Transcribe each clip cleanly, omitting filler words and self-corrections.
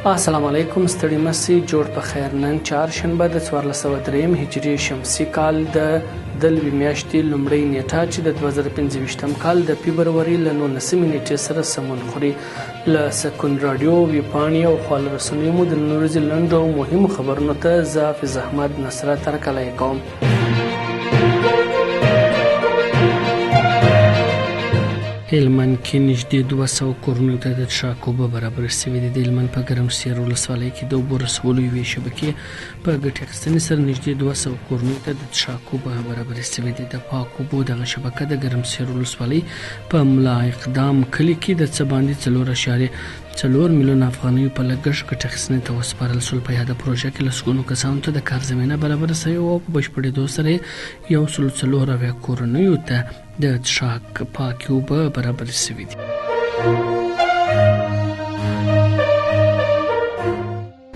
السلام علیکم، ستړي مسئ، جوړ په خیر. نن چهارشنبه د 1403 هجري شمسي کال د دلوي میاشتې لومړۍ نیټه چې د 2025 کال د فبروري له 19 نیټې سره سمون خوري. له سکون رادیو ویبپاڼې او خواله رسنیو مو د نن ورځې لنډو او مهمو خبرونو ته زه حافظ احمد نصرت هرکلی کوم. هلمند کې نږدې 200 کورونو ته د څښاک اوبه برابرې شوې دي. د هلمند په ګرمسیر ولسوالۍ کې د اوبو رسولو یوې شبکې په ګټې اخیستنې سره نږدې 200 کورونو ته د څښاک اوبه برابرې شوې دي. د پاکو اوبو دغه شبکه د ګرمسیر ولسوالۍ په ملا اقدام کلي کې د څه باندې 4.4 میلیون افغانیو په لګښت ګټې اخیستنې ته وسپارل شول. په یاده پروژه کې لسګونو کسانو ته د کار زمینه برابره شوې وه او په بشپړېدو سره 140 کورنیو ته د څښاک پاکې اوبه برابرې شوې دي.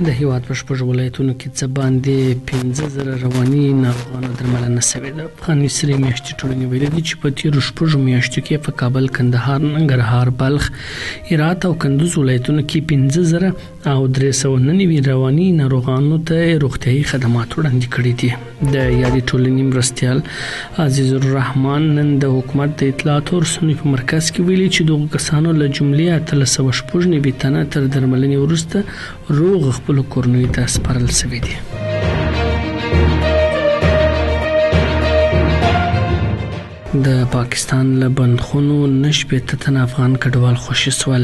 د هیواد په شپږ ولایتونو کې څه باندې 15,000 رواني ناروغانو درملنه شوې ده. افغاني سرې میاشتې ټولنې ویلي دي چې په تېرو شپږو میاشتو کې په کابل، کندهار، ننګرهار، بلخ، هرات او کندوز ولایتونو کې 15,399 رواني ناروغانو ته روغتیايي خدمات وړاندې کړي دي. د یادې ټولنې مرستیال عزیز الرحمن نن د حکومت د اطلاعاتو او رسنیو په مرکز کې ویلي چې دغو کسانو له جملې 1396 تنه تر درملنې وروسته روغ خپلو کورنیو ته سپارل شوي دي. د پاکستان له بندخونو 9 تنه افغان کډوال خوشي سول.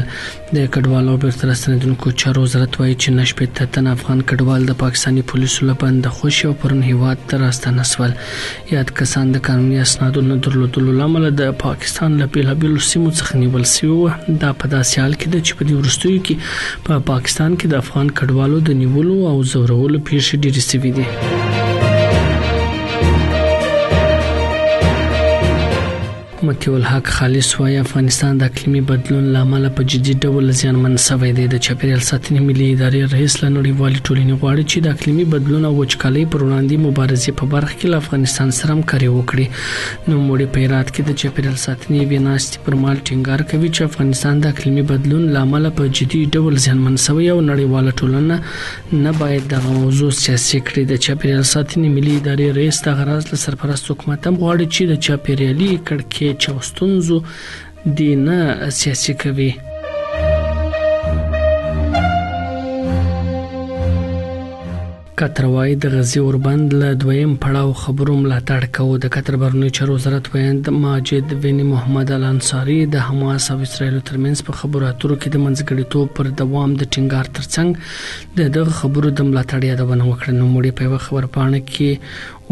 د کډوالو بیرته راستنېدونکو چارو وزارت وایي چې 9 تنه افغان کډوال د پاکستاني پولیسو له بنده خوشي او پرون هیواد ته راستنه سول. یاد کسان د قانوني اسنادو نه درلودلو له امله د پاکستان له بېلابېلو سیمو څخه نیول شوي وو. دا په داسې حال کې ده چې په دې وروستیو کې په پاکستان کې د افغان کډوالو د نیولو او ځورولو پیښې ډېرې شوي دي. مطیع الحق خالص وايي افغانستان د اقلیمي بدلون له امله په جدي ډول زیانمن شوی دی. د چاپیریال ساتنې ملي ادارې رئیس له نړیوالې ټولنې غواړي چې د اقلیمي بدلون او وچکالۍ پر وړاندې مبارزې په برخه کې له افغانستان سره همکاري وکړي. نوموړي په هرات کې د چاپیریال ساتنې یوې ناستې پر مهال ټینګار کوي چې افغانستان د اقلیمي بدلون له امله په جدي ډول زیانمن شوی او نړیواله ټولنه نه باید دغه موضوع سیاسي کړي. د چاپیریال ساتنې ملي ادارې رئیس دغه راز له سرپرست حکومت هم غواړي چې د چاپیریالي کړکېچ او ستونزو دې نه سیاسي کوي. قطر وايي د غزې اوربند له دویم پړاو خبرو ملاتړ کوو. د قطر بهرنیو چارو وزارت ویاند ماجد بن محمد الانصاري د حماس او اسرائیل ترمنځ په خبرو اترو کې د منځګړیتوب پر دوام د ټینګار ترڅنګ دغه خبرو د ملاتړ یادونه وکړه. نوموړي په یوه خبرپاڼه کې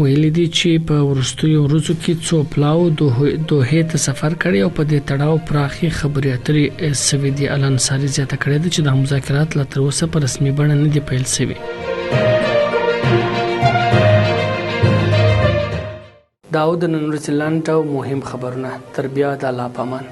ویلي دي چې په وروستیو ورځو کې څو پلاو دوحې ته سفر کړی او په دې تړاو پراخې خبرې اترې شوې دي. الانصاري زیاته کړې ده چې د مذاکرات لا تر اوسه په رسمي بڼه نه دي پیل شوي. دا د نن ورځې لنډ او مهم خبرونه. تر بیا د الله په امان.